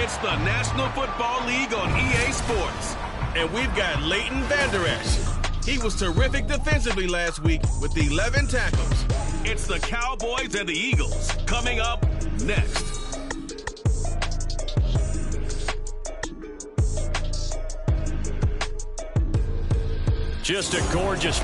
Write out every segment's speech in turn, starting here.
It's the National Football League on EA Sports. And we've got Leighton Vander Esch. He was terrific defensively last week with 11 tackles. It's the Cowboys and the Eagles coming up next. Just a gorgeous...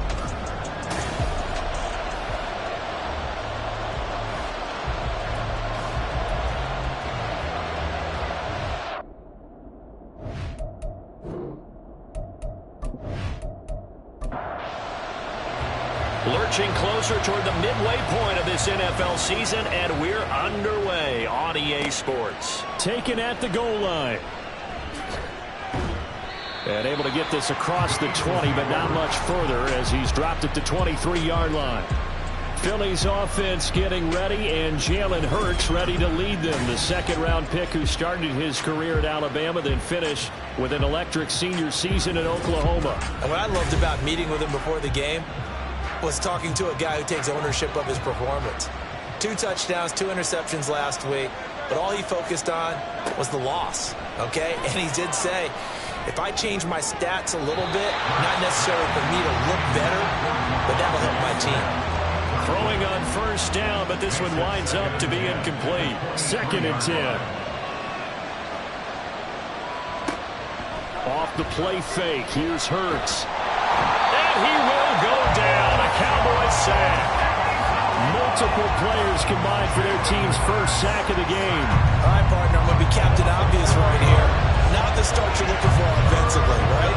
Lurching closer toward the midway point of this NFL season, and we're underway on EA Sports. Taken at the goal line. And able to get this across the 20, but not much further as he's dropped it to 23-yard line. Philly's offense getting ready, and Jalen Hurts ready to lead them. The second-round pick who started his career at Alabama, then finished with an electric senior season in Oklahoma. And what I loved about meeting with him before the game was talking to a guy who takes ownership of his performance. 2 touchdowns, 2 interceptions last week, but all he focused on was the loss, okay? And he did say, if I change my stats a little bit, not necessarily for me to look better, but that'll help my team. Throwing on first down, but this one winds up to be incomplete. 2nd and 10. Off the play fake, here's Hurts. And he will go down. A Cowboys sack. Multiple players combined for their team's first sack of the game. All right, partner, I'm going to be Captain Obvious right here. Not the start you're looking for offensively, right?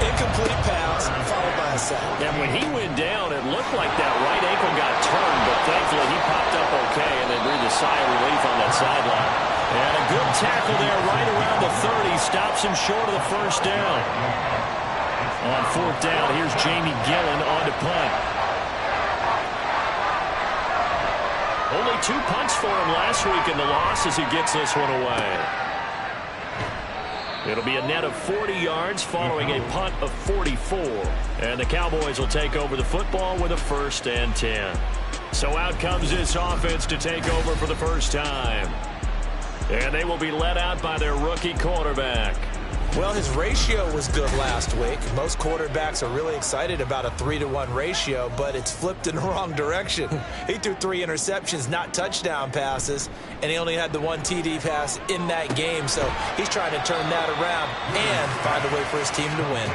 Incomplete pass, followed by a sack. And when he went down, it looked like that right ankle got turned, but thankfully he popped up okay and then breathed a sigh of relief on that sideline. And a good tackle there right around the 30. Stops him short of the first down. On 4th down, here's Jamie Gillen on to punt. Only 2 punts for him last week in the loss as he gets this one away. It'll be a net of 40 yards following a punt of 44. And the Cowboys will take over the football with a 1st and 10. So out comes this offense to take over for the first time. And they will be led out by their rookie quarterback. Well, his ratio was good last week. Most quarterbacks are really excited about a 3-to-1 ratio, but it's flipped in the wrong direction. He threw 3 interceptions, not touchdown passes, and he only had the 1 TD pass in that game. So he's trying to turn that around and find a way for his team to win.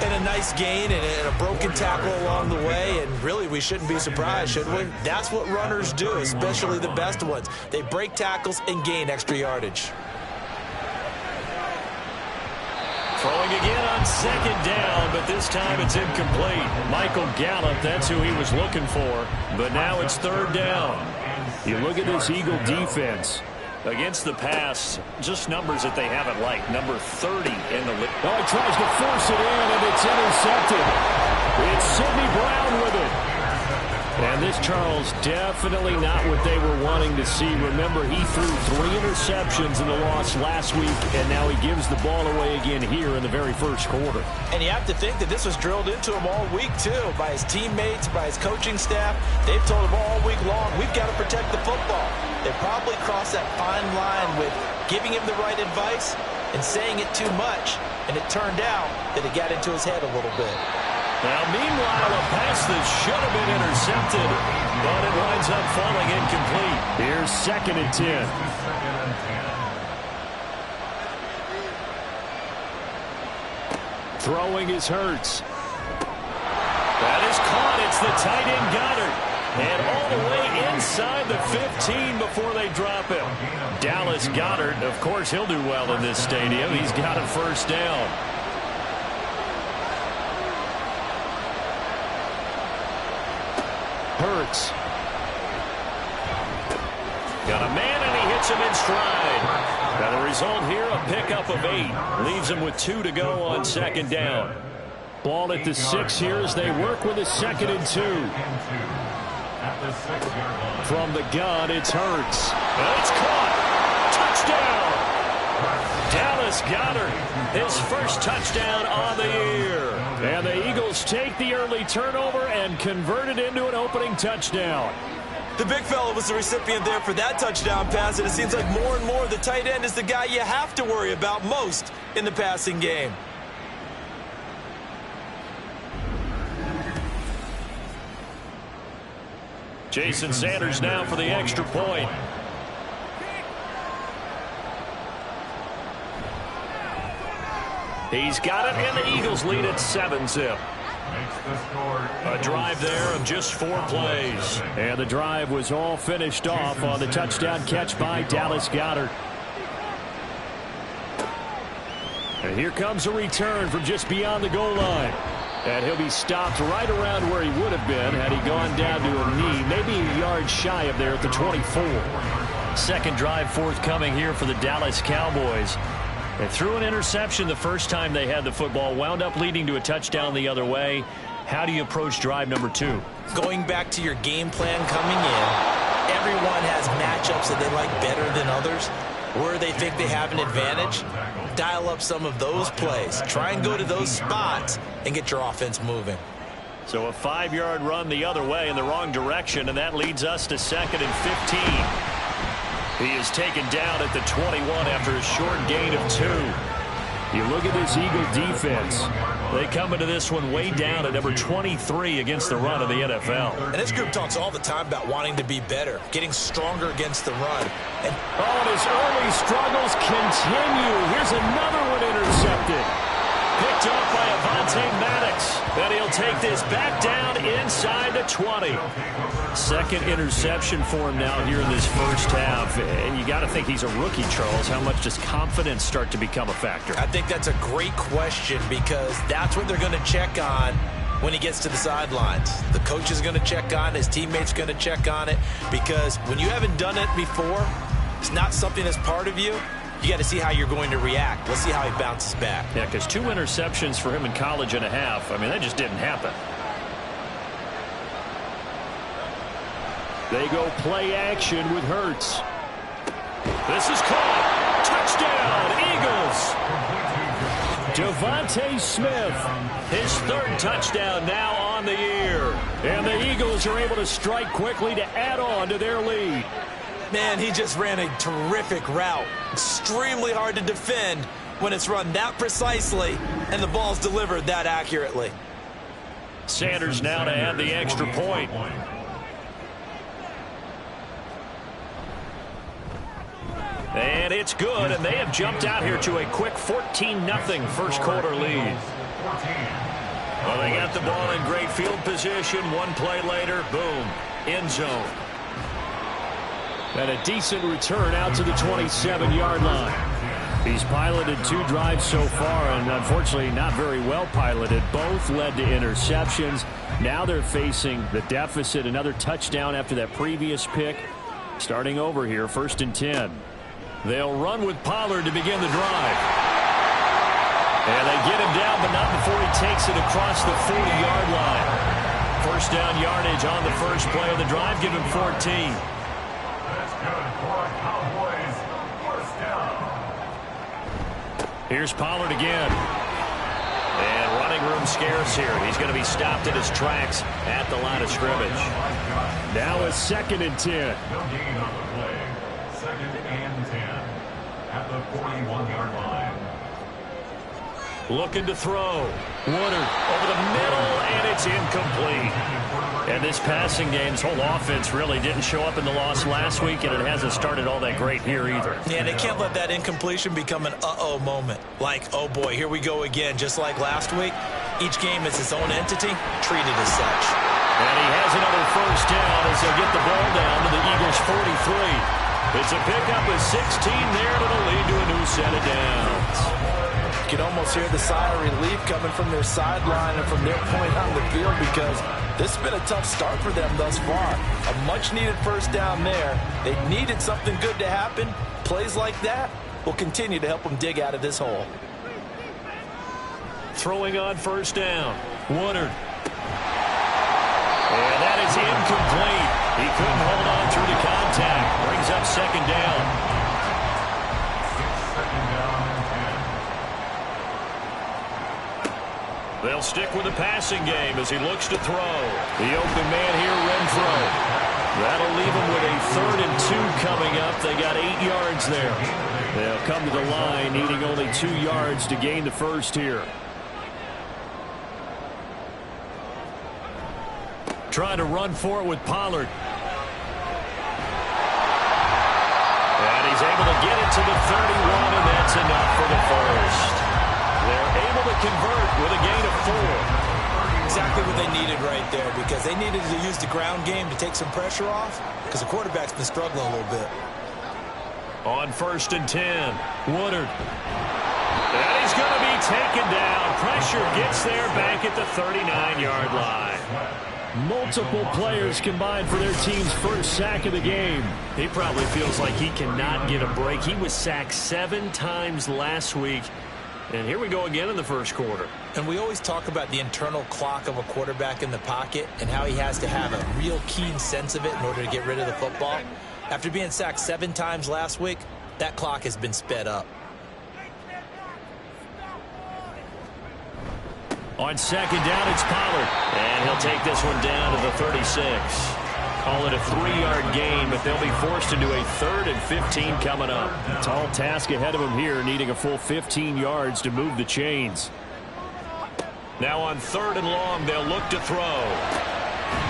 And a nice gain and a broken tackle along the way, and really we shouldn't be surprised, should we? That's what runners do, especially the best ones. They break tackles and gain extra yardage. Throwing again on 2nd down, but this time it's incomplete. Michael Gallup, that's who he was looking for, but now it's 3rd down. You look at this Eagle defense. Against the pass, just numbers that they haven't liked. Number 30 in the league. Oh, he tries to force it in, and it's intercepted. It's Sidney Brown with it. And this, Charles, definitely not what they were wanting to see. Remember, he threw 3 interceptions in the loss last week, and now he gives the ball away again here in the very first quarter. And you have to think that this was drilled into him all week, too, by his teammates, by his coaching staff. They've told him all week long, we've got to protect the football. They probably crossed that fine line with giving him the right advice and saying it too much, and it turned out that it got into his head a little bit. Now, meanwhile, a pass that should have been intercepted, but it winds up falling incomplete. Here's 2nd and 10. Throwing is Hurts. That is caught. It's the tight end Goddard. And all the way inside the 15 before they drop him. Dallas Goedert, of course, he'll do well in this stadium. He's got a 1st down. Hurts. Got a man, and he hits him in stride. Now the result here, a pickup of 8. Leaves him with 2 to go on 2nd down. Ball at the 6 here as they work with a 2nd and 2. From the gun, it's Hurts. And it's caught. Touchdown. Dallas Goedert, his first touchdown on the year. And the Eagles take the early turnover and convert it into an opening touchdown. The big fella was the recipient there for that touchdown pass, and it seems like more and more the tight end is the guy you have to worry about most in the passing game. Jason Sanders now for the extra point. He's got it, and the Eagles lead at 7-zip. A drive there of just 4 plays. And the drive was all finished off on the touchdown catch by Dallas Goedert. And here comes a return from just beyond the goal line. And he'll be stopped right around where he would have been had he gone down to a knee, maybe a yard shy of there at the 24. Second drive forthcoming here for the Dallas Cowboys. They threw an interception the first time they had the football, wound up leading to a touchdown the other way. How do you approach drive number 2? Going back to your game plan coming in, everyone has matchups that they like better than others. Where they think they have an advantage, dial up some of those plays. Try and go to those spots and get your offense moving. So a 5-yard run the other way in the wrong direction, and that leads us to 2nd and 15. He is taken down at the 21 after a short gain of 2. You look at this Eagle defense. They come into this one way down at number 23 against the run of the NFL. And this group talks all the time about wanting to be better, getting stronger against the run. And his early struggles continue. Here's another one intercepted. Picked up by Avonte Maddox. And he'll take this back down inside the 20. Second interception for him now here in this first half. And you got to think he's a rookie, Charles. How much does confidence start to become a factor? I think that's a great question because that's what they're going to check on when he gets to the sidelines. The coach is going to check on it. His teammates going to check on it because when you haven't done it before, it's not something that's part of you. You got to see how you're going to react. Let's see how he bounces back. Yeah, because 2 interceptions for him in college and a half. I mean, that just didn't happen. They go play action with Hurts. This is caught. Touchdown, Eagles. Devontae Smith, his 3rd touchdown now on the year. And the Eagles are able to strike quickly to add on to their lead. Man, he just ran a terrific route. Extremely hard to defend when it's run that precisely and the ball's delivered that accurately. Sanders now to add the extra point. And it's good, and they have jumped out here to a quick 14-0 first quarter lead. Well, they got the ball in great field position. 1 play later, boom, end zone. And a decent return out to the 27-yard line. He's piloted 2 drives so far, and unfortunately not very well piloted. Both led to interceptions. Now they're facing the deficit. Another touchdown after that previous pick. Starting over here, 1st and 10. They'll run with Pollard to begin the drive. And they get him down, but not before he takes it across the 40-yard line. First down yardage on the first play of the drive. Give him 14. Here's Pollard again. And running room scarce here. He's going to be stopped in his tracks at the line of scrimmage. Now a 2nd and 10. 2nd and 10 at the 41-yard line. Looking to throw. Woodard over the middle, and it's incomplete. And this passing game's whole offense really didn't show up in the loss last week, and it hasn't started all that great here either. Yeah, they can't let that incompletion become an uh-oh moment. Like, oh boy, here we go again, just like last week. Each game is its own entity, treated as such. And he has another first down as they get the ball down to the Eagles' 43. It's a pickup with 16 there that'll lead to a new set of downs. You can almost hear the sigh of relief coming from their sideline and from their point on the field because this has been a tough start for them thus far. A much-needed first down there. They needed something good to happen. Plays like that will continue to help them dig out of this hole. Throwing on first down. Woodard. And that is incomplete. He couldn't hold on through the contact. Brings up 2nd down. They'll stick with the passing game as he looks to throw. The open man here, Renfro. That'll leave them with a 3rd and 2 coming up. They got 8 yards there. They'll come to the line needing only 2 yards to gain the first here. Trying to run for it with Pollard. And he's able to get it to the 31, and that's enough for the first. They're able to convert with a gain of 4. Exactly what they needed right there, because they needed to use the ground game to take some pressure off, because the quarterback's been struggling a little bit. On 1st and 10, Woodard. And he's going to be taken down. Pressure gets there back at the 39-yard line. Multiple players combined for their team's first sack of the game. He probably feels like he cannot get a break. He was sacked 7 times last week. And here we go again in the first quarter. And we always talk about the internal clock of a quarterback in the pocket and how he has to have a real keen sense of it in order to get rid of the football. After being sacked 7 times last week, that clock has been sped up. On 2nd down, it's Pollard. And he'll take this one down to the 36. Call it a 3-yard gain, but they'll be forced into a 3rd and 15 coming up. Tall task ahead of them here, needing a full 15 yards to move the chains. Now on 3rd and long, they'll look to throw.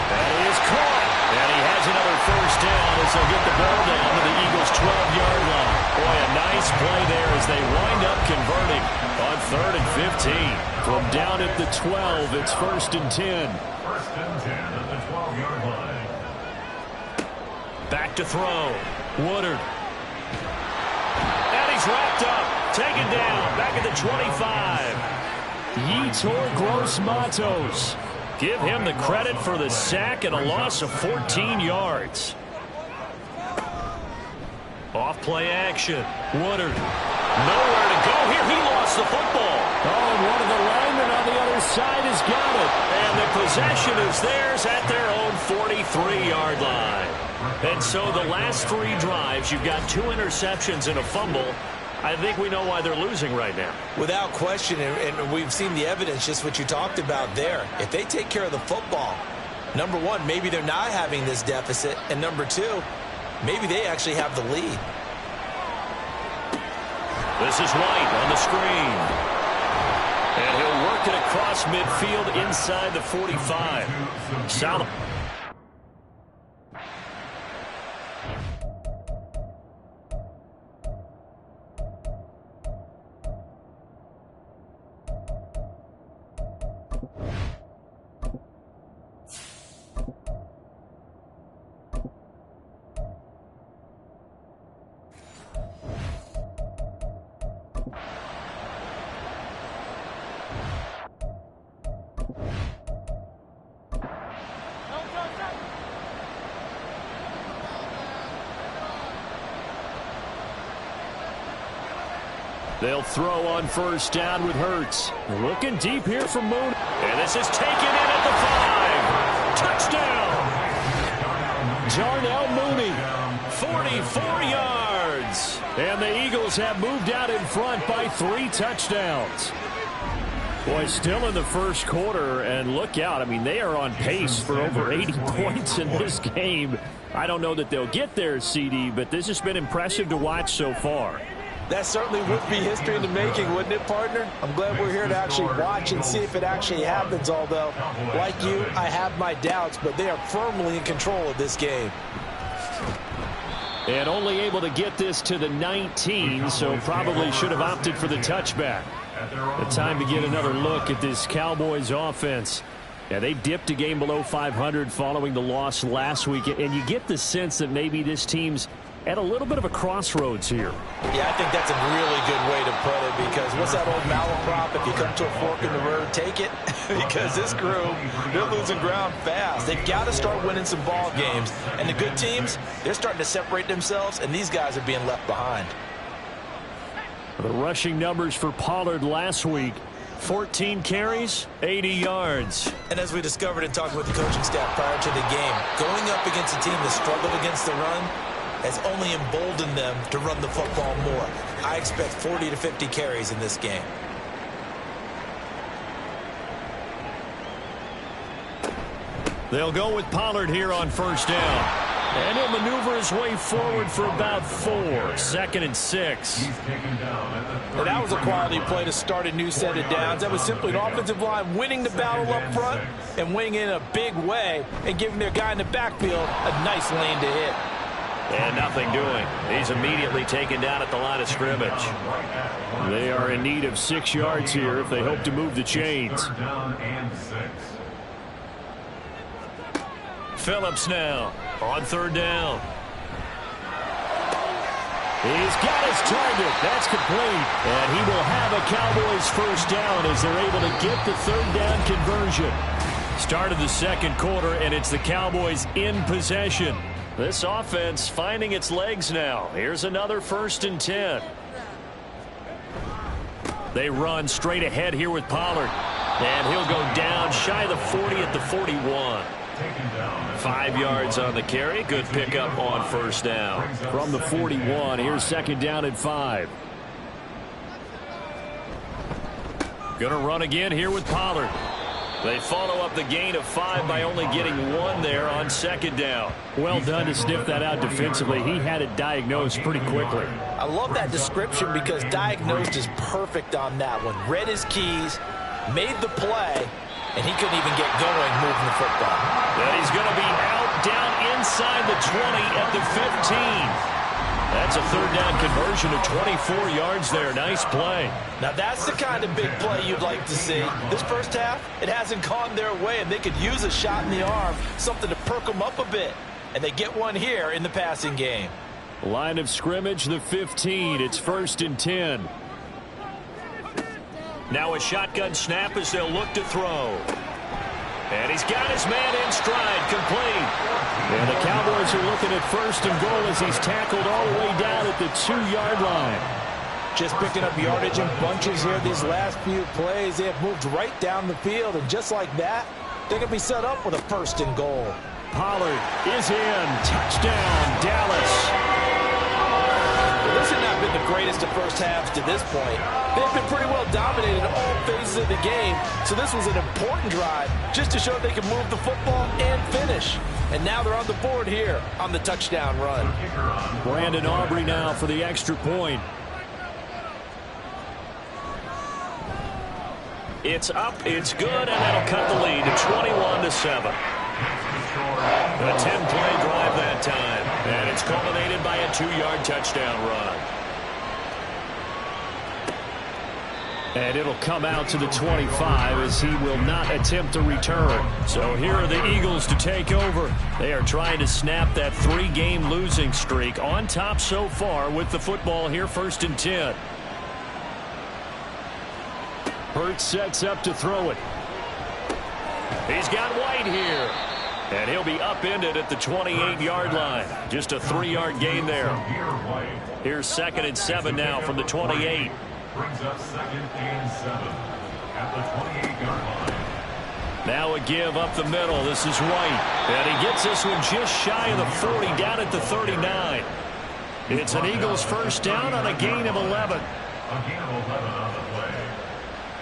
That is caught. And he has another first down as they'll get the ball down to the Eagles' 12-yard line. Boy, a nice play there as they wind up converting on 3rd and 15. From down at the 12, it's 1st and 10. 1st and 10 at the 12-yard line. Back to throw. Woodard. And he's wrapped up. Taken down. Back at the 25. Yetur Gross-Matos. Give him the credit for the sack and a loss of 14 yards. Off play action. Woodard. Nowhere to go here. He lost the football. Oh, and one of the linemen on the other side has got it. And the possession is theirs at their own 43-yard line. And so the last 3 drives, you've got 2 interceptions and a fumble. I think we know why they're losing right now. Without question, and we've seen the evidence, just what you talked about there. If they take care of the football, number 1, maybe they're not having this deficit. And number 2, maybe they actually have the lead. This is White on the screen. And he'll work it across midfield inside the 45. Solid. They'll throw on 1st down with Hurts. Looking deep here from Moon. And this is taken in at the 5. Touchdown! Darnell Mooney. 44 yards. And the Eagles have moved out in front by 3 touchdowns. Boy, still in the first quarter, and look out. I mean, they are on pace for over 80 points in this game. I don't know that they'll get there, CD, but this has been impressive to watch so far. That certainly would be history in the making, wouldn't it, partner? I'm glad we're here to actually watch and see if it actually happens, although, like you, I have my doubts, but they are firmly in control of this game. And only able to get this to the 19, so probably should have opted for the touchback. The time to get another look at this Cowboys offense. Yeah, they dipped a game below 500 following the loss last week, and you get the sense that maybe this team's at a little bit of a crossroads here. Yeah, I think that's a really good way to put it, because what's that old malaprop? If you come to a fork in the road, take it. Because this crew, they're losing ground fast. They've got to start winning some ball games. And the good teams, they're starting to separate themselves, and these guys are being left behind. The rushing numbers for Pollard last week, 14 carries, 80 yards. And as we discovered in talking with the coaching staff prior to the game, going up against a team that struggled against the run has only emboldened them to run the football more. I expect 40 to 50 carries in this game. They'll go with Pollard here on 1st down. And he'll maneuver his way forward for about 4. 2nd and 6. Well, that was a quality play to start a new set of downs. That was simply an offensive line winning the battle up front and winning in a big way and giving their guy in the backfield a nice lane to hit. And nothing doing. He's immediately taken down at the line of scrimmage. They are in need of 6 yards here if they hope to move the chains. Phillips now on 3rd down. He's got his target. That's complete. And he will have a Cowboys 1st down as they're able to get the 3rd down conversion. Started the 2nd quarter, and it's the Cowboys in possession. This offense finding its legs now. Here's another 1st and 10. They run straight ahead here with Pollard. And he'll go down shy of the 40 at the 41. 5 yards on the carry. Good pickup on 1st down. From the 41, here's 2nd down and 5. Gonna run again here with Pollard. They follow up the gain of 5 by only getting 1 there on 2nd down. Well done to sniff that out defensively. He had it diagnosed pretty quickly. I love that description because diagnosed is perfect on that one. Read his keys, made the play, and he couldn't even get going moving the football. And he's going to be out down inside the 20 at the 15. That's a 3rd down conversion of 24 yards there. Nice play. Now that's the kind of big play you'd like to see. This 1st half, it hasn't gone their way, and they could use a shot in the arm, something to perk them up a bit. And they get one here in the passing game. Line of scrimmage, the 15. It's 1st and 10. Now a shotgun snap as they'll look to throw. And he's got his man in stride, complete. And the Cowboys are looking at 1st and goal as he's tackled all the way down at the 2-yard line. Just picking up yardage in bunches here these last few plays. They have moved right down the field, and just like that, they're going to be set up with a 1st and goal. Pollard is in. Touchdown, Dallas. Well, this has not been the greatest of 1st halves to this point. They've been pretty well dominated in all phases of the game, so this was an important drive just to show they can move the football and finish. And now they're on the board here on the touchdown run. Brandon Aubrey now for the extra point. It's up, it's good, and that'll cut the lead to 21-7. A 10-play drive that time, and it's culminated by a 2-yard touchdown run. And it'll come out to the 25 as he will not attempt a return. So here are the Eagles to take over. They are trying to snap that 3-game losing streak on top so far with the football here, 1st and 10. Hurts sets up to throw it. He's got White here. And he'll be upended at the 28-yard line. Just a 3-yard gain there. Here's 2nd and 7 now from the 28. Brings up 2nd and 7 at the 28-yard line. Now a give up the middle. This is White. And he gets this one just shy of the 40 down at the 39. It's an Eagles 1st down on a gain of 11. A gain of 11 on the play.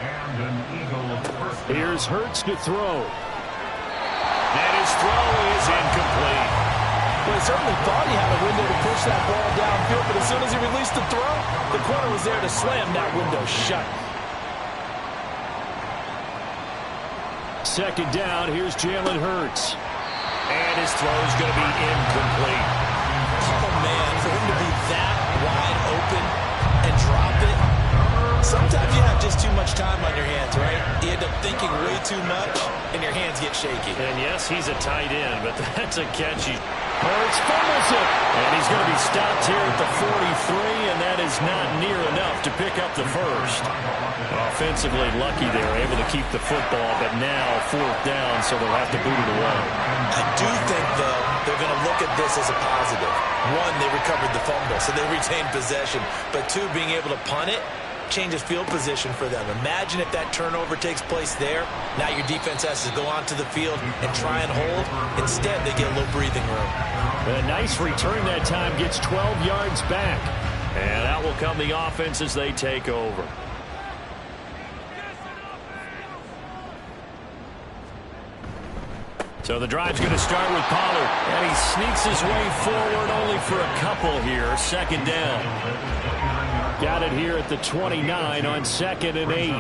And an Eagle 1st down. Here's Hurts to throw. And his throw is incomplete. Well, he certainly thought he had a window to push that ball downfield, but as soon as he released the throw, the corner was there to slam that window shut. 2nd down, here's Jalen Hurts. And his throw is going to be incomplete. Oh, man, for him to be that wide open and drop it. Sometimes you have just too much time on your hands, right? You end up thinking way too much, and your hands get shaky. And yes, he's a tight end, but that's a catchy. Hurts fumbles it. And he's going to be stopped here at the 43, and that is not near enough to pick up the 1st. Offensively lucky they were able to keep the football, but now 4th down, so they'll have to boot it away. I do think, though, they're going to look at this as a positive. 1, they recovered the fumble, so they retained possession. But 2, being able to punt it changes field position for them. Imagine if that turnover takes place there. Now your defense has to go onto the field and try and hold. Instead, they get a little breathing room. A nice return that time, gets 12 yards back. And out will come the offense as they take over. So the drive's going to start with Pollard. And he sneaks his way forward only for a couple here. Second down. Got it here at the 29 on 2nd and 8.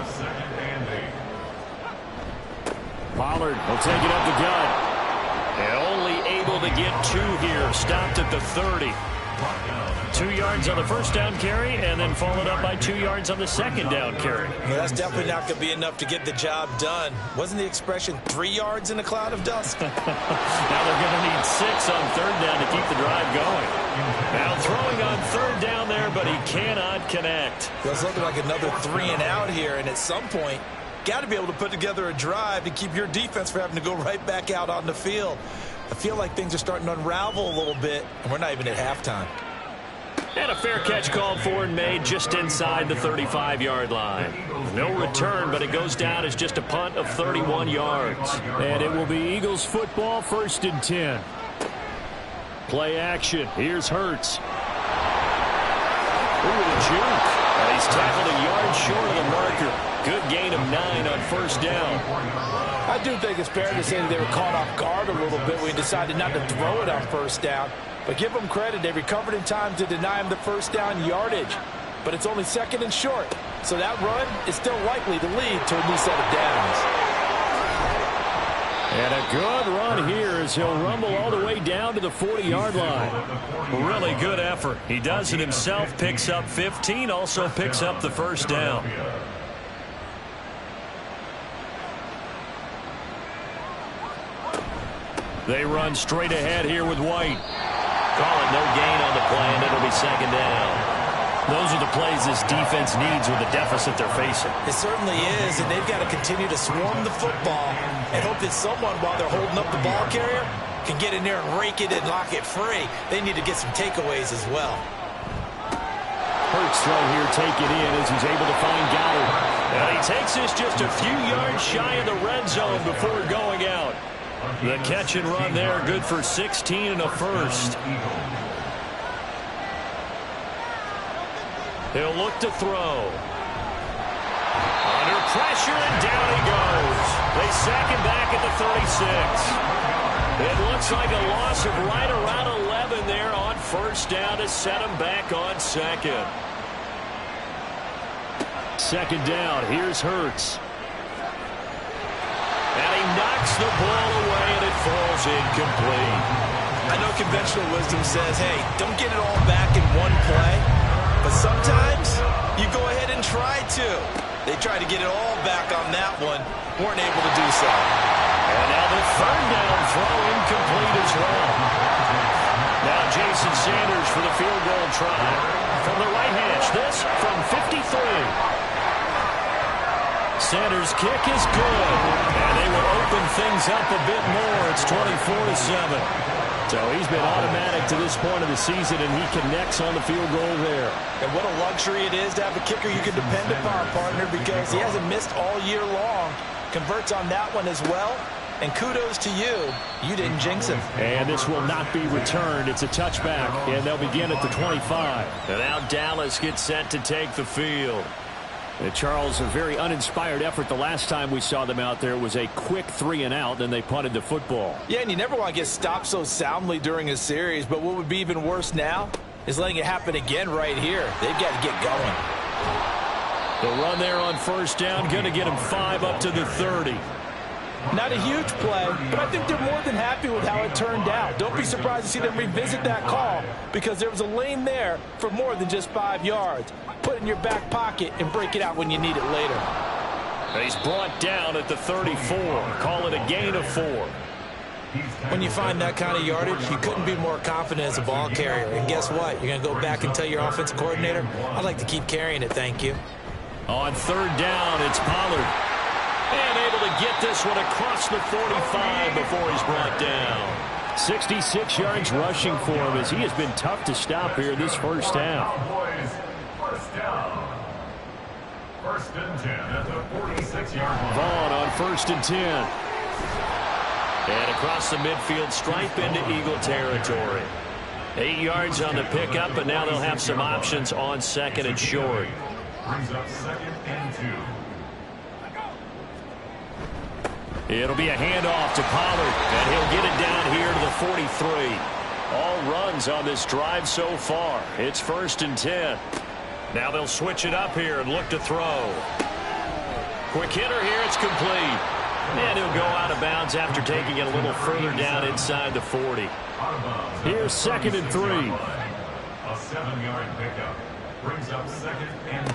Pollard will take it up the gut. And only able to get 2 here. Stopped at the 30. 2 yards on the first down carry, and then followed up by 2 yards on the second down carry. Well, that's definitely not going to be enough to get the job done. Wasn't the expression 3 yards in a cloud of dust? Now they're going to need 6 on third down to keep the drive going. Now throwing on third down there, but he cannot connect. Well, it's looking like another 3 and out here, and at some point, got to be able to put together a drive to keep your defense from having to go right back out on the field. I feel like things are starting to unravel a little bit, and we're not even at halftime. And a fair catch called for and made just inside the 35-yard line. No return, but it goes down as just a punt of 31 yards. And it will be Eagles football, 1st and 10. Play action. Here's Hurts. Ooh, the juke. He's tackled a yard short of the marker. Good gain of 9 on first down. I do think it's fair to say that they were caught off guard a little bit when he decided not to throw it on first down. But give them credit. They recovered in time to deny him the first down yardage. But it's only 2nd and short. So that run is still likely to lead to a new set of downs. And a good run here as he'll rumble all the way down to the 40-yard line. Really good effort. He does it himself, picks up 15, also picks up the first down. They run straight ahead here with White. Calling no gain on the play, and it'll be 2nd down. Those are the plays this defense needs with the deficit they're facing. It certainly is, and they've got to continue to swarm the football and hope that someone, while they're holding up the ball carrier, can get in there and rake it and lock it free. They need to get some takeaways as well. Hurts throw here taken in as he's able to find Goddard. And he takes this just a few yards shy of the red zone before going out. The catch and run there, good for 16 and a first. He'll look to throw. Under pressure, and down he goes. They sack him back at the 36. It looks like a loss of right around 11 there on first down to set him back on 2nd. 2nd down, here's Hurts. And he knocks the ball away, and it falls incomplete. I know conventional wisdom says, hey, don't get it all back in one play. But sometimes you go ahead and try to. They tried to get it all back on that one. Weren't able to do so. And now the 3rd down throw incomplete as well. Now Jason Sanders for the field goal try. From the right hash, this from 53. Sanders' kick is good, and they will open things up a bit more. It's 24-7. So he's been automatic to this point of the season, and he connects on the field goal there. And what a luxury it is to have a kicker you can depend upon, partner, because he hasn't missed all year long. Converts on that one as well, and kudos to you. You didn't jinx him. And this will not be returned. It's a touchback, and they'll begin at the 25. And now Dallas gets set to take the field. Charles, a very uninspired effort the last time we saw them out there. It was a quick 3 and out, then they punted the football. Yeah, and you never want to get stopped so soundly during a series, but what would be even worse now is letting it happen again right here. They've got to get going. The run there on first down, going to get him 5 up to the 30. Not a huge play, but I think they're more than happy with how it turned out. Don't be surprised to see them revisit that call because there was a lane there for more than just 5 yards. Put it in your back pocket and break it out when you need it later. He's brought down at the 34. Call it a gain of 4. When you find that kind of yardage, you couldn't be more confident as a ball carrier. And guess what? You're going to go back and tell your offensive coordinator, I'd like to keep carrying it, thank you. On third down, it's Pollard. And able to get this one across the 45 before he's brought down. 66 yards rushing for him as he has been tough to stop here this first half. First down. 1st and 10 at the 46-yard line. Vaughn on 1st and 10. And across the midfield stripe into Eagle territory. 8 yards on the pickup, but now they'll have some options on 2nd and short. Brings up 2nd and 2. It'll be a handoff to Pollard, and he'll get it down here to the 43. All runs on this drive so far. It's 1st and 10. Now they'll switch it up here and look to throw. Quick hitter here. It's complete. And he'll go out of bounds after taking it a little further down inside the 40. Here's 2nd and 3. A 7-yard pickup brings up 2nd and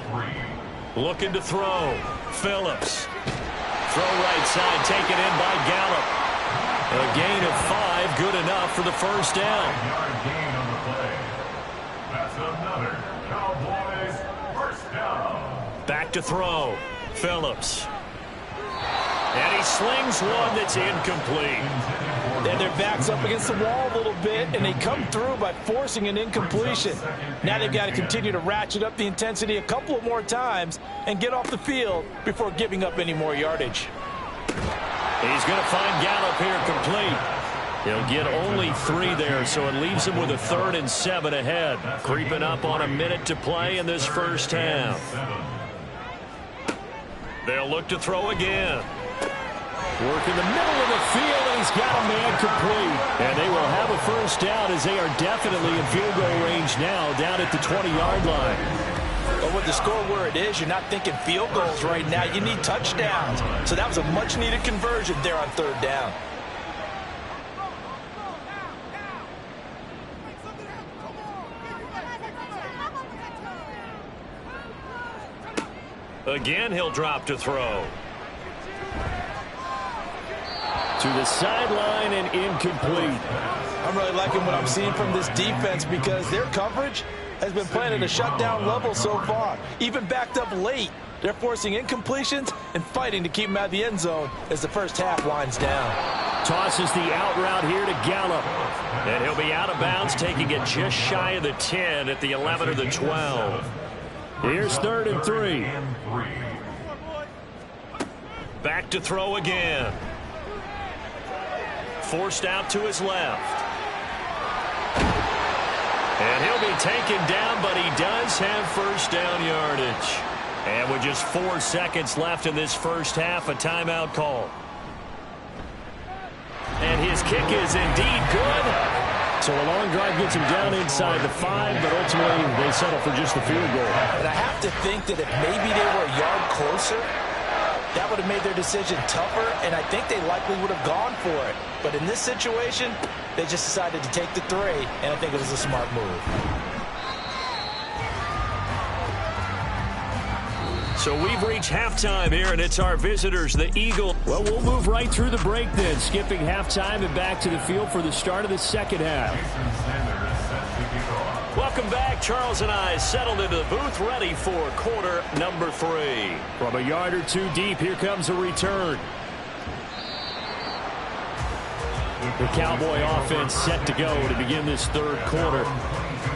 3. Looking to throw. Phillips. Throw right side taken in by Gallup. A gain of 5, good enough for the 1st down. 5-yard gain on the play. That's another Cowboys 1st down. Back to throw. Phillips. And he slings one that's incomplete. And their back's up against the wall a little bit, and they come through by forcing an incompletion. Now they've got to continue to ratchet up the intensity a couple of more times and get off the field before giving up any more yardage. He's going to find Gallup here complete. He'll get only 3 there, so it leaves him with a 3rd and 7 ahead. Creeping up on a minute to play in this 1st half. They'll look to throw again. Work in the middle of the field, and he's got a man complete. And they will have a 1st down as they are definitely in field goal range now, down at the 20-yard line. But with the score where it is, you're not thinking field goals right now. You need touchdowns. So that was a much-needed conversion there on 3rd down. Again, he'll drop to throw. To the sideline and incomplete. I'm really liking what I'm seeing from this defense because their coverage has been playing at a shutdown level so far. Even backed up late, they're forcing incompletions and fighting to keep them out of the end zone as the 1st half winds down. Tosses the out route here to Gallup. And he'll be out of bounds, taking it just shy of the 10 at the 11 or the 12. Here's 3rd and 3. Back to throw again. Forced out to his left. And he'll be taken down, but he does have 1st down yardage. And with just 4 seconds left in this 1st half, a timeout call. And his kick is indeed good. So a long drive gets him down inside the 5, but ultimately they settle for just the field goal. And I have to think that if maybe they were a yard closer, that would have made their decision tougher, and I think they likely would have gone for it. But in this situation, they just decided to take the 3, and I think it was a smart move. So we've reached halftime here, and it's our visitors, the Eagles. Well, we'll move right through the break then, skipping halftime and back to the field for the start of the 2nd half. Welcome back. Charles and I settled into the booth, ready for quarter number 3. From a yard or 2 deep, here comes a return. The Cowboy offense set to go to begin this 3rd quarter.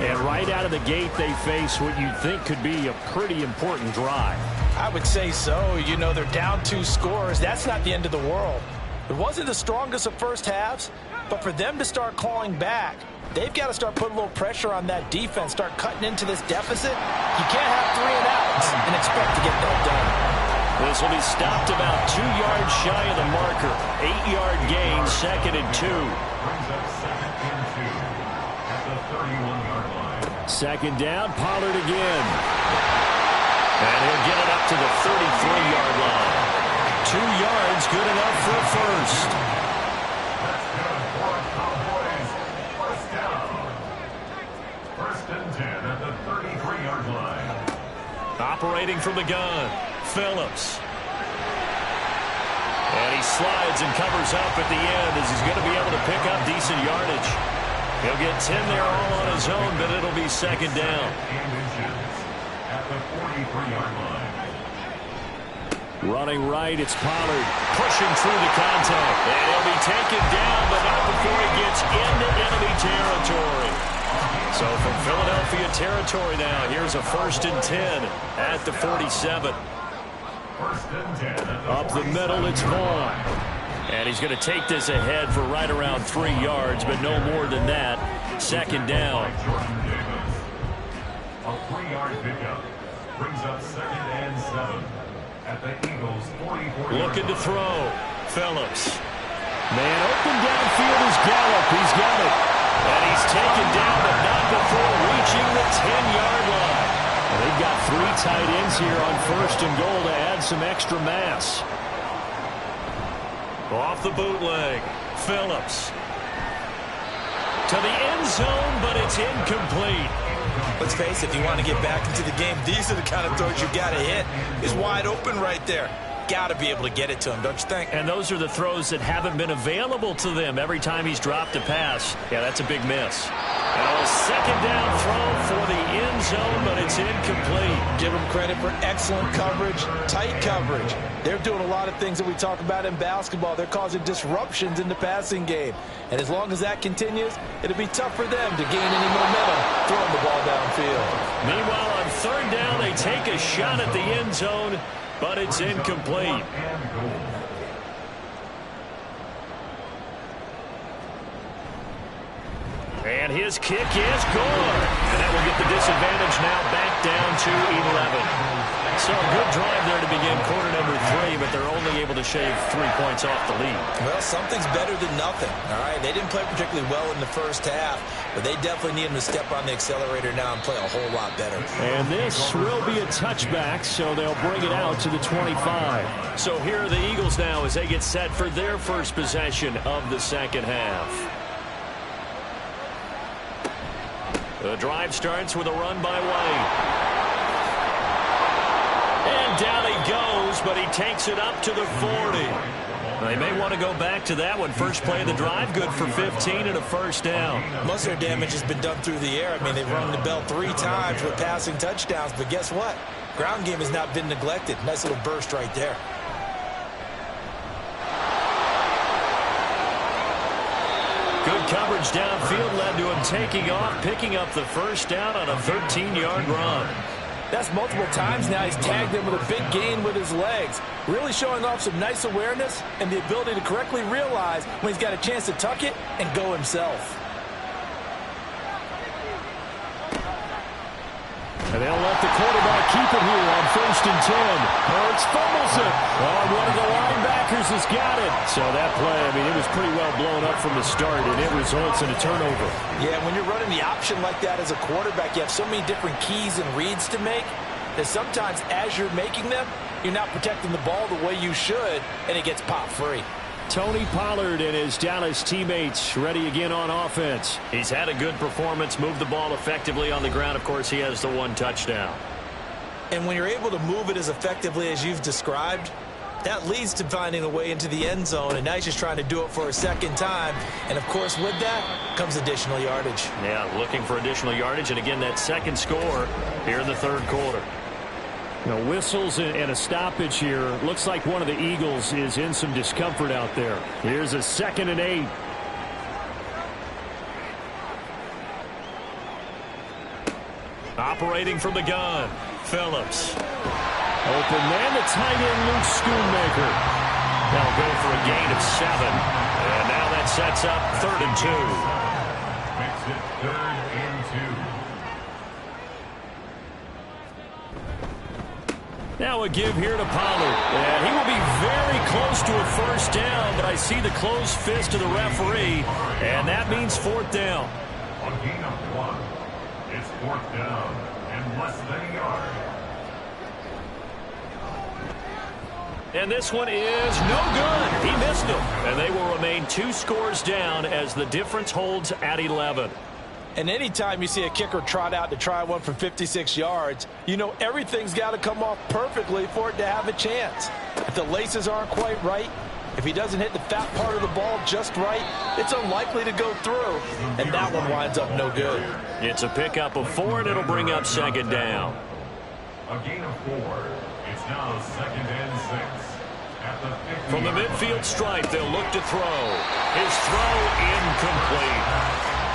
And right out of the gate, they face what you'd think could be a pretty important drive. I would say so. You know, they're down 2 scores. That's not the end of the world. It wasn't the strongest of 1st halves, but for them to start clawing back, they've got to start putting a little pressure on that defense, start cutting into this deficit. You can't have 3 and outs and expect to get that done. This will be stopped about 2 yards shy of the marker. 8-yard gain, 2nd and 2. Brings up 2nd and 2 at the 31-yard line. 2nd down, Pollard again. And he'll get it up to the 33-yard line. 2 yards, good enough for a 1st. That's good for a Cowboys 1st down. 1st and 10 at the 33-yard line. Operating from the gun, Phillips. And he slides and covers up at the end as he's going to be able to pick up decent yardage. He'll get 10 there all on his own, but it'll be 2nd down. At the 43-yard line. Running right, it's Pollard pushing through the contact. And he'll be taken down, but not before he gets into enemy territory. So from Philadelphia territory now, here's a 1st and 10 at the 47. 1st and 10. Up the middle, it's Vaughn. And he's going to take this ahead for right around 3 yards, but no more than that. 2nd down. A 3-yard pickup brings up 2nd and 7 at the Eagles' 44. Looking to throw. Phillips. Man open downfield is Gallup. He's got it. And he's taken down, but not before reaching the 10-yard line. And they've got 3 tight ends here on 1st and goal to add some extra mass. Off the bootleg. Phillips. To the end zone, but it's incomplete. Let's face it, if you want to get back into the game, these are the kind of throws you got to hit. He's wide open right there. Got to be able to get it to him, don't you think? And those are the throws that haven't been available to them every time he's dropped a pass. Yeah, that's a big miss. And a 2nd down throw for the end zone, but it's incomplete. Give them credit for excellent coverage, tight coverage. They're doing a lot of things that we talk about in basketball. They're causing disruptions in the passing game. And as long as that continues, it'll be tough for them to gain any momentum throwing the ball downfield. Meanwhile, on 3rd down, they take a shot at the end zone, but it's incomplete. And his kick is good. And that will get the disadvantage now back down to 11. So a good drive there to begin quarter number 3, but they're only able to shave 3 points off the lead. Well, something's better than nothing, all right? They didn't play particularly well in the first half, but they definitely need them to step on the accelerator now and play a whole lot better. And this will be a touchback, so they'll bring it out to the 25. So here are the Eagles now as they get set for their first possession of the second half. The drive starts with a run by White. And down he goes, but he takes it up to the 40. They may want to go back to that one. First play of the drive, good for 15 and a 1st down. Most of their damage has been done through the air. I mean, they've rung the bell 3 times with passing touchdowns, but guess what? Ground game has not been neglected. Nice little burst right there. Good coverage downfield led to him taking off, picking up the 1st down on a 13-yard run. That's multiple times now he's tagged him with a big gain with his legs. Really showing off some nice awareness and the ability to correctly realize when he's got a chance to tuck it and go himself. And they'll let the quarterback keep it here on 1st and 10. Hurts fumbles it. Oh, one of the linebackers has got it. So that play, I mean, it was pretty well blown up from the start, and it results in a turnover. Yeah, when you're running the option like that as a quarterback, you have so many different keys and reads to make that sometimes as you're making them, you're not protecting the ball the way you should, and it gets popped free. Tony Pollard and his Dallas teammates ready again on offense. He's had a good performance, moved the ball effectively on the ground. Of course, he has the 1 touchdown. And when you're able to move it as effectively as you've described, that leads to finding a way into the end zone, and now he's just trying to do it for a 2nd time. And, of course, with that comes additional yardage. Yeah, looking for additional yardage, and again, that 2nd score here in the 3rd quarter. Now, whistles and a stoppage here. Looks like one of the Eagles is in some discomfort out there. Here's a 2nd and 8. Operating from the gun, Phillips. Open man, the tight end, Luke Schoonmaker. They'll go for a gain of 7. And now that sets up 3rd and 2. Makes it 3rd and 2. Now a give here to Pollard. And he will be very close to a 1st down, but I see the closed fist of the referee, and that means 4th down. On gain of 1, it's 4th down and less than a yard. And this one is no good. He missed him. And they will remain 2 scores down as the difference holds at 11. And anytime you see a kicker trot out to try one for 56 yards, you know everything's got to come off perfectly for it to have a chance. If the laces aren't quite right, if he doesn't hit the fat part of the ball just right, it's unlikely to go through, and that one winds up no good. It's a pickup of 4, and it'll bring up 2nd down. A gain of 4. It's now 2nd and 6. At the 50. From the midfield stripe, they'll look to throw. His throw incomplete.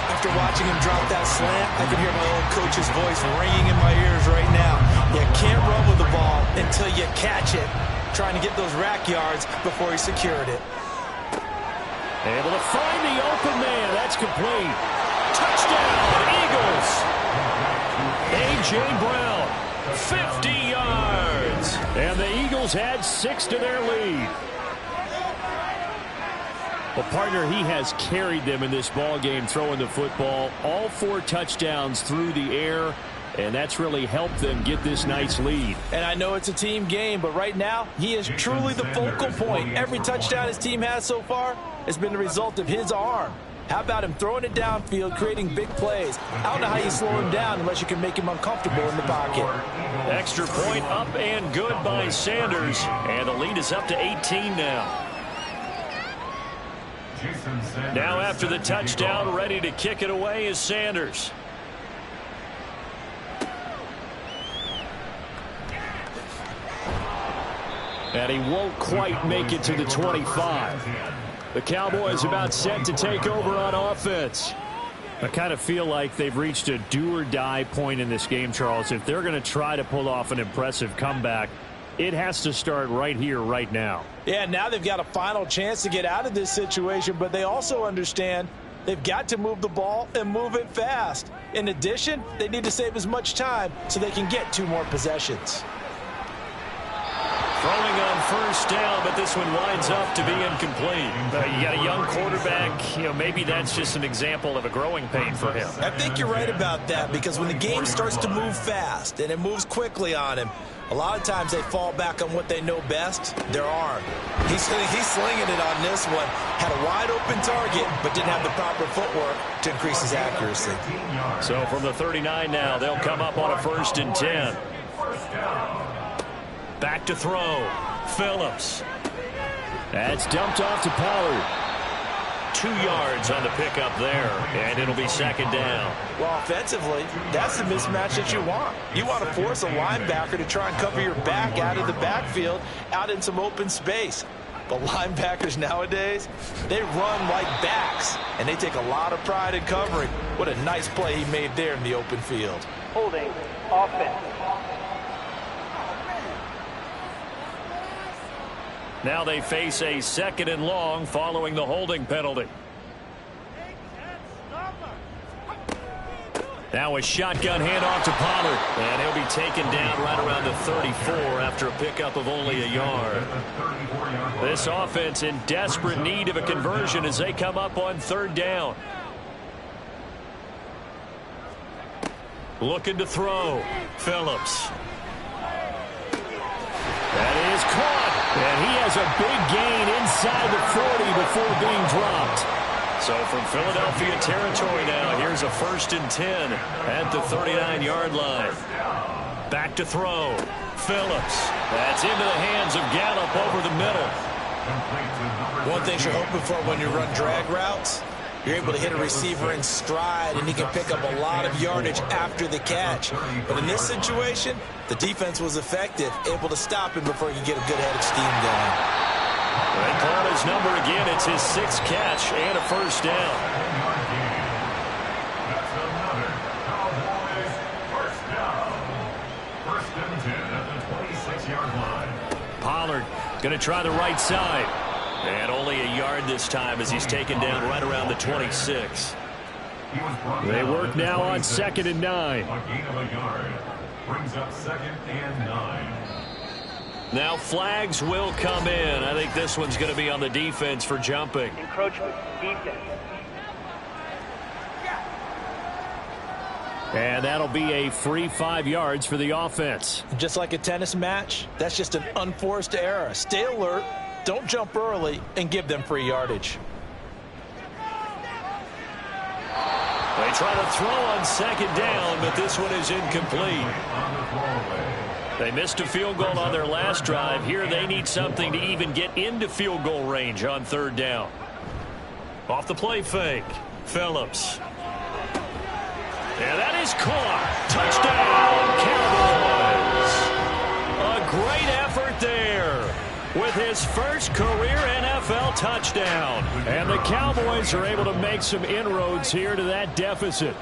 After watching him drop that slant, I can hear my old coach's voice ringing in my ears right now. You can't run with the ball until you catch it. Trying to get those rack yards before he secured it. Able to find the open man. That's complete. Touchdown, Eagles. A.J. Brown, 50 yards. And the Eagles add 6 to their lead. Well, partner, he has carried them in this ball game throwing the football. All 4 touchdowns through the air, and that's really helped them get this nice lead. And I know it's a team game, but right now, he is truly the focal point. Every touchdown his team has so far has been the result of his arm. How about him throwing it downfield, creating big plays? I don't know how you slow him down unless you can make him uncomfortable in the pocket. Extra point up and good by Sanders, and the lead is up to 18 now. Now after the touchdown, ready to kick it away is Sanders. And he won't quite make it to the 25. The Cowboys about set to take over on offense. I kind of feel like they've reached a do-or-die point in this game, Charles. If they're going to try to pull off an impressive comeback, it has to start right here, right now. Yeah, now they've got a final chance to get out of this situation, but they also understand they've got to move the ball and move it fast. In addition, they need to save as much time so they can get 2 more possessions. Throwing on first down, but this one winds up to be incomplete. You got a young quarterback. Maybe that's just an example of a growing pain for him. I think you're right about that, because when the game starts to move fast and it moves quickly on him, a lot of times they fall back on what they know best, their arm. He's slinging it on this one. Had a wide open target, but didn't have the proper footwork to increase his accuracy. So from the 39 now, they'll come up on a 1st and 10. Back to throw. Phillips. That's dumped off to Pollard. 2 yards on the pickup there, and it'll be 2nd down. Well, offensively, that's the mismatch that you want. You want to force a linebacker to try and cover your back out of the backfield, out in some open space. But linebackers nowadays, they run like backs, and they take a lot of pride in covering. What a nice play he made there in the open field. Holding offense. Now they face a 2nd and long following the holding penalty. Now a shotgun handoff to Pollard, and he'll be taken down right around the 34 after a pickup of only a yard. This offense in desperate need of a conversion as they come up on 3rd down. Looking to throw. Phillips. That is caught. And he has a big gain inside the 40 before being dropped. So from Philadelphia territory now, here's a 1st and 10 at the 39-yard line. Back to throw. Phillips. That's into the hands of Gallup over the middle. One thing you're hoping for when you run drag routes, you're able to hit a receiver in stride, and he can pick up a lot of yardage after the catch. But in this situation, the defense was effective, able to stop him before he could get a good head of steam going. They call his number again. It's his 6th catch and a 1st down. That's another Cowboys first down. 1st and 10 at the 26-yard line. Pollard going to try the right side. And only a yard this time as he's taken down right around the 26. They work now on 2nd and 9. A gain of a yard. Brings up 2nd and 9. Now flags will come in. I think this one's going to be on the defense for jumping. Encroachment. Defense. And that'll be a free 5 yards for the offense. Just like a tennis match, that's just an unforced error. Stay alert, don't jump early, and give them free yardage. They try to throw on 2nd down, but this one is incomplete. They missed a field goal on their last drive. Here they need something to even get into field goal range on 3rd down. Off the play fake. Phillips. And that is caught. Touchdown, Cowboys. A great effort there with his first career NFL touchdown. And the Cowboys are able to make some inroads here to that deficit.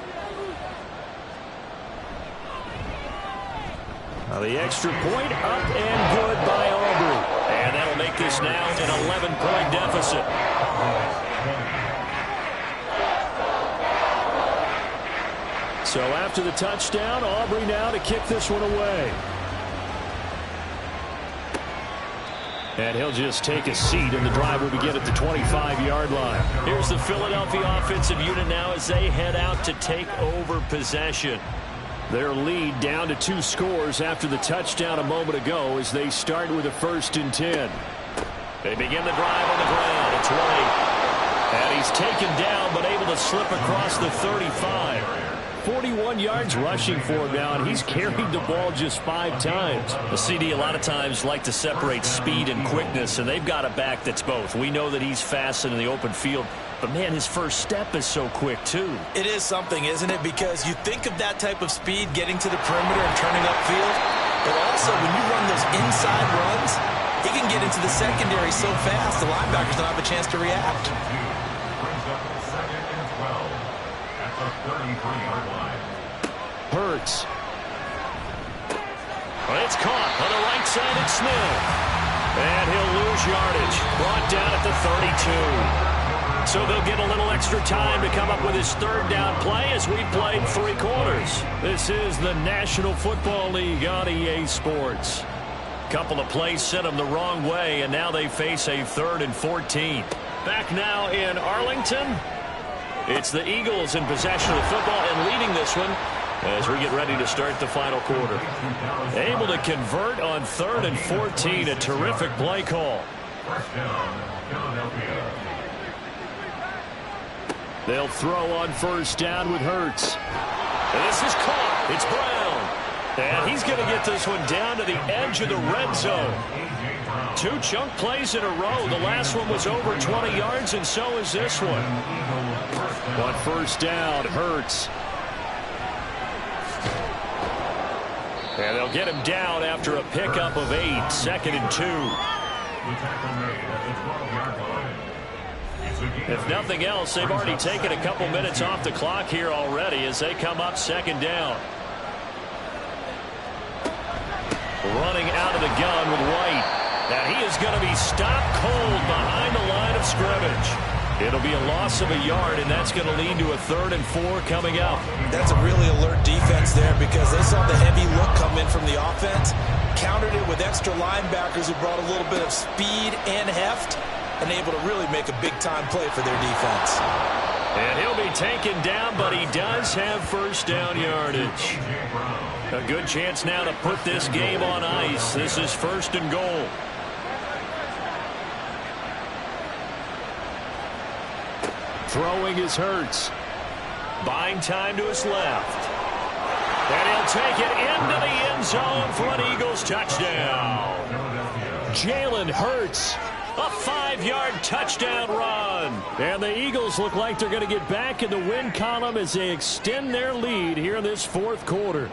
Now the extra point up and good by Aubrey. And that'll make this now an 11-point deficit. So after the touchdown, Aubrey now to kick this one away. And he'll just take a seat, and the drive will begin at the 25-yard line. Here's the Philadelphia offensive unit now as they head out to take over possession. Their lead down to 2 scores after the touchdown a moment ago as they start with a 1st and 10. They begin the drive on the ground. It's White. And he's taken down but able to slip across the 35. 41 yards rushing for him now, and he's carried the ball just 5 times. The CD a lot of times like to separate speed and quickness, and they've got a back that's both. We know that he's fast in the open field, but, man, his first step is so quick, too. It is something, isn't it? Because you think of that type of speed getting to the perimeter and turning upfield, but also when you run those inside runs, he can get into the secondary so fast the linebackers don't have a chance to react. Brings up 2nd and 12 at the 33-yard line. Hurts. Well, it's caught on the right side. It's Smith. And he'll lose yardage. Brought down at the 32. So they'll get a little extra time to come up with his 3rd down play as we played 3 quarters. This is the National Football League on EA Sports. Couple of plays sent them the wrong way, and now they face a 3rd and 14. Back now in Arlington. It's the Eagles in possession of the football and leading this one as we get ready to start the final quarter. Able to convert on 3rd and 14. A terrific play call. 1st down, Philadelphia. They'll throw on 1st down with Hurts. And this is caught. It's Brown. And he's going to get this one down to the edge of the red zone. 2 chunk plays in a row. The last one was over 20 yards, and so is this one. On 1st down, Hurts. And they'll get him down after a pickup of 8. 2nd and 2. If nothing else, they've already taken a couple minutes off the clock here already as they come up 2nd down. Running out of the gun with White. And he is going to be stopped cold behind the line of scrimmage. It'll be a loss of a yard, and that's going to lead to a 3rd and 4 coming up. That's a really alert defense there because they saw the heavy look come in from the offense, countered it with extra linebackers who brought a little bit of speed and heft, and able to really make a big-time play for their defense. And he'll be taken down, but he does have 1st down yardage. A good chance now to put this game on ice. This is 1st and goal. Throwing is Hurts. Buying time to his left. And he'll take it into the end zone for an Eagles touchdown. Jalen Hurts. A 5-yard touchdown run. And the Eagles look like they're going to get back in the win column as they extend their lead here in this 4th quarter.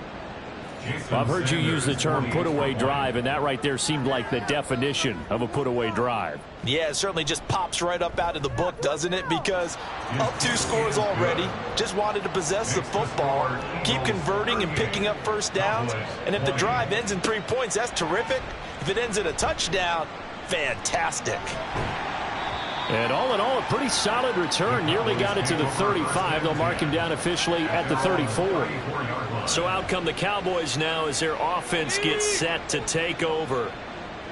I've heard you use the term put-away drive, and that right there seemed like the definition of a put-away drive. Yeah, it certainly just pops right up out of the book, doesn't it? Because up 2 scores already, just wanted to possess the football, keep converting and picking up 1st downs. And if the drive ends in 3 points, that's terrific. If it ends in a touchdown, fantastic. And all in all, a pretty solid return. Nearly got it to the 35. They'll mark him down officially at the 34. So out come the Cowboys now as their offense gets set to take over.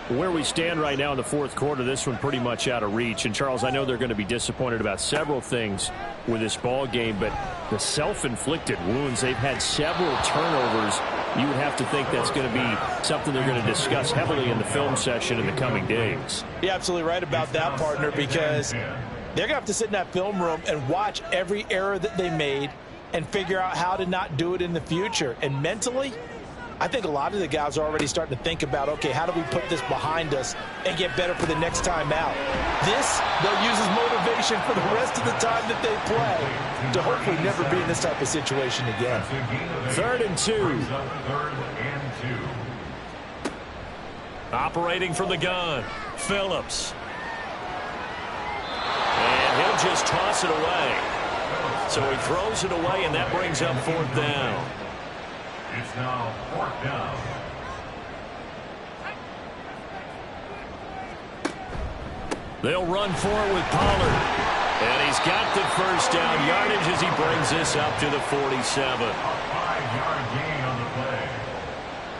Where we stand right now in the 4th quarter, this one pretty much out of reach. And, Charles, I know they're going to be disappointed about several things with this ball game, but the self-inflicted wounds, they've had several turnovers. You would have to think that's going to be something they're going to discuss heavily in the film session in the coming days. You're absolutely right about that, partner, because they're going to have to sit in that film room and watch every error that they made and figure out how to not do it in the future. And mentally, I think a lot of the guys are already starting to think about, okay, how do we put this behind us and get better for the next time out? This, they'll use as motivation for the rest of the time that they play to hopefully never be in this type of situation again. 3rd and 2. Operating from the gun, Phillips. And he'll just toss it away. So he throws it away, and that brings up 4th down. It's now 4th down. They'll run forward with Pollard. And he's got the 1st down yardage as he brings this up to the 47. A 5-yard gain on the play.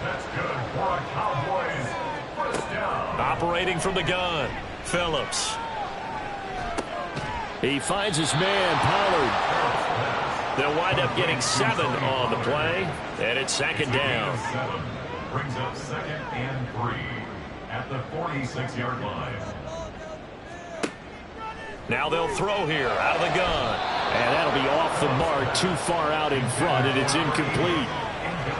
That's good for a Cowboys 1st Operating from the gun, Phillips. He finds his man, Pollard. They'll wind up getting 7 on the play, and it's second down. Brings up 2nd and 3 at the 46-yard line. Now they'll throw here out of the gun. And that'll be off the mark, too far out in front, and it's incomplete.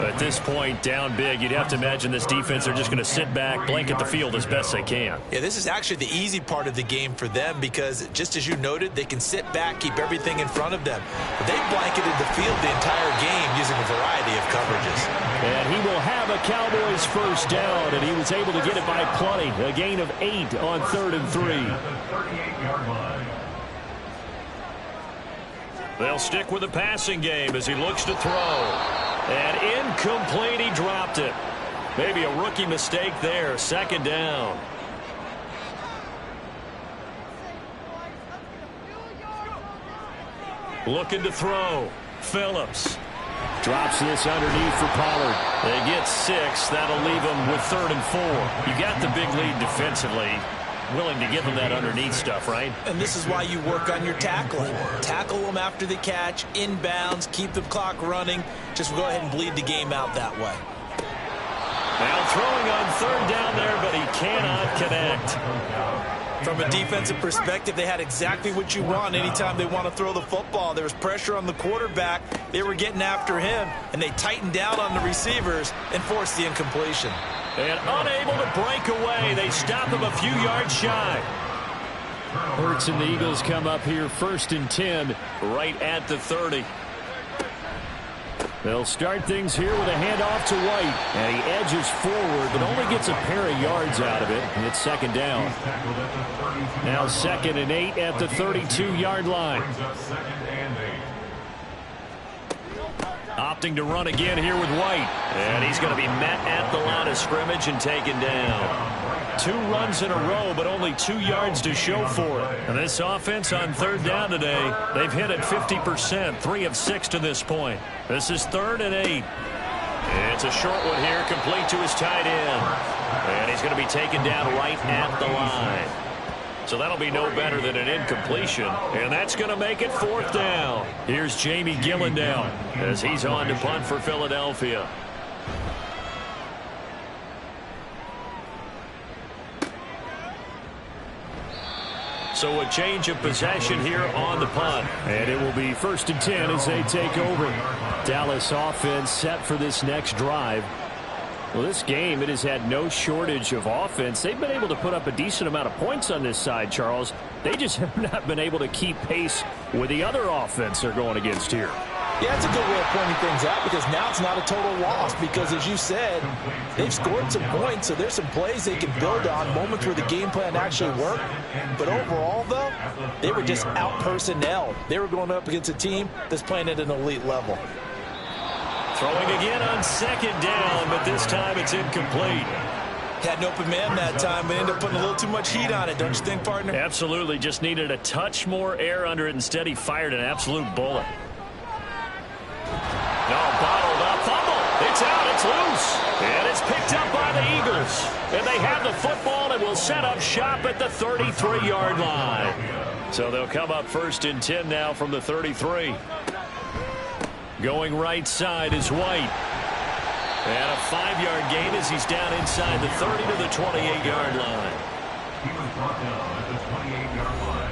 At this point, down big, you'd have to imagine this defense, they're just going to sit back, blanket the field as best they can. Yeah, this is actually the easy part of the game for them because, just as you noted, they can sit back, keep everything in front of them. But they blanketed the field the entire game using a variety of coverages. And he will have a Cowboys first down, and he was able to get it by plenty. A gain of 8 on 3rd and 3. They'll stick with the passing game as he looks to throw. And incomplete, he dropped it. Maybe a rookie mistake there, 2nd down. Looking to throw, Phillips. Drops this underneath for Pollard. They get 6, that'll leave them with 3rd and 4. You got the big lead defensively. Willing to give them that underneath stuff, right? And this is why you work on your tackling. Tackle them after the catch, inbounds, keep the clock running. Just go ahead and bleed the game out that way. Now throwing on 3rd down there, but he cannot connect. From a defensive perspective, they had exactly what you want anytime they want to throw the football. There was pressure on the quarterback. They were getting after him, and they tightened down on the receivers and forced the incompletion. And unable to break away. They stop him a few yards shy. Hurts and the Eagles come up here 1st and 10 right at the 30. They'll start things here with a handoff to White. And he edges forward but only gets a pair of yards out of it. And it's 2nd down. Now 2nd and 8 at the 32-yard line. Opting to run again here with White. And he's going to be met at the line of scrimmage and taken down. 2 runs in a row, but only 2 yards to show for it. And this offense on 3rd down today, they've hit it 50%, 3 of 6 to this point. This is 3rd and 8. It's a short one here, complete to his tight end. And he's going to be taken down right at the line. So that'll be no better than an incompletion. And that's going to make it 4th down. Here's Jamie Gillen down as he's on to punt for Philadelphia. So a change of possession here on the punt. And it will be 1st and 10 as they take over. Dallas offense set for this next drive. Well, this game, it has had no shortage of offense. They've been able to put up a decent amount of points on this side, Charles. They just have not been able to keep pace with the other offense they're going against here. Yeah, it's a good way of pointing things out because now it's not a total loss because, as you said, they've scored some points, so there's some plays they can build on, moments where the game plan actually worked. But overall, though, they were just out-personnelled. They were going up against a team that's playing at an elite level. Throwing again on 2nd down, but this time it's incomplete. Had an open man that time, but ended up putting a little too much heat on it, don't you think, partner? Absolutely. Just needed a touch more air under it. Instead, he fired an absolute bullet. No, bottled up. Fumble. It's out. It's loose. And it's picked up by the Eagles. And they have the football and will set up shop at the 33-yard line. So they'll come up 1st and 10 now from the 33. Going right side is White. And a 5-yard gain as he's down inside the 30 to the 28-yard line. He was brought down at the 28-yard line.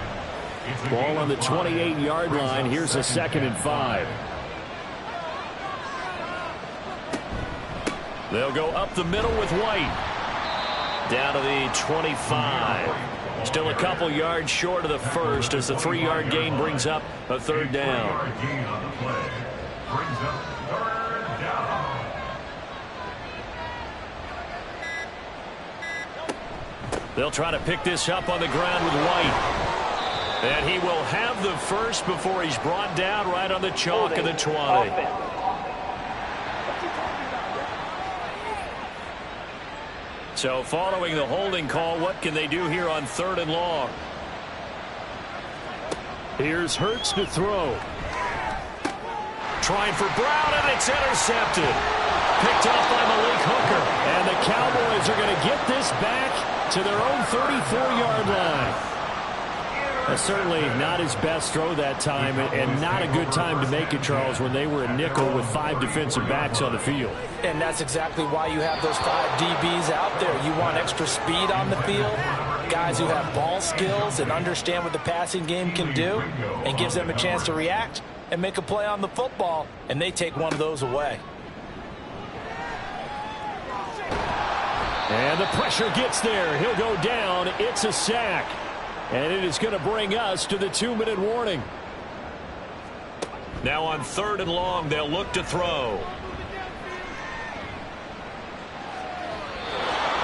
Ball on the 28-yard line. Here's a 2nd and 5. They'll go up the middle with White. Down to the 25. Still a couple yards short of the first as the 3-yard gain brings up a 3rd down. Brings up 3rd down. They'll try to pick this up on the ground with White. And he will have the first before he's brought down right on the chalk of the 20. So following the holding call, what can they do here on 3rd and long? Here's Hurts to throw. Trying for Brown, and it's intercepted. Picked off by Malik Hooker. And the Cowboys are going to get this back to their own 34-yard line. Certainly not his best throw that time, and not a good time to make it, Charles, when they were a nickel with 5 defensive backs on the field. And that's exactly why you have those 5 DBs out there. You want extra speed on the field, guys who have ball skills and understand what the passing game can do, and gives them a chance to react and make a play on the football, and they take one of those away. And the pressure gets there. He'll go down. It's a sack. And it is going to bring us to the 2-minute warning. Now on 3rd and long, they'll look to throw.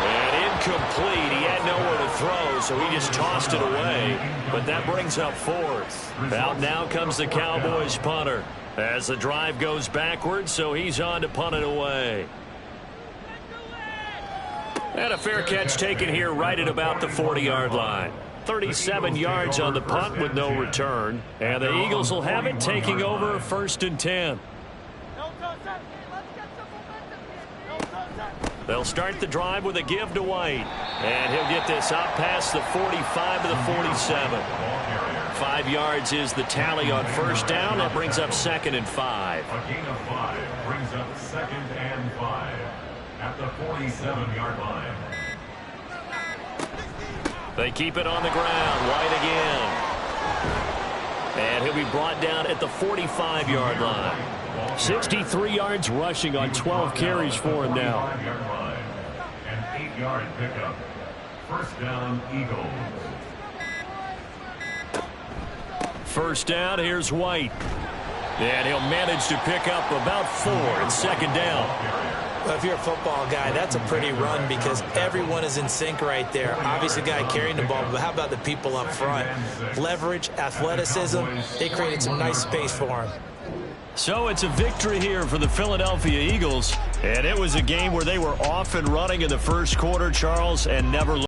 And incomplete. He had nowhere to throw, so he just tossed it away. But that brings up 4th. Out now comes the Cowboys punter as the drive goes backwards, so he's on to punt it away. And a fair catch taken here right at about the 40-yard line. 37 yards on the punt with no return. And the Eagles will have it, taking over 1st and 10. They'll start the drive with a give to White. And he'll get this up past the 45 to the 47. 5 yards is the tally on 1st down. That brings up 2nd and 5. A gain of 5 brings up 2nd and 5 at the 47-yard line. They keep it on the ground. White again. And he'll be brought down at the 45-yard line. 63 yards rushing on 12 carries for him now. An 8-yard pickup. 1st down, Eagles. 1st down, here's White. And he'll manage to pick up about 4 in 2nd down. Well, if you're a football guy, that's a pretty run because everyone is in sync right there. Obviously, the guy carrying the ball, but how about the people up front? Leverage, athleticism, they created some nice space for him. So it's a victory here for the Philadelphia Eagles. And it was a game where they were off and running in the 1st quarter, Charles, and never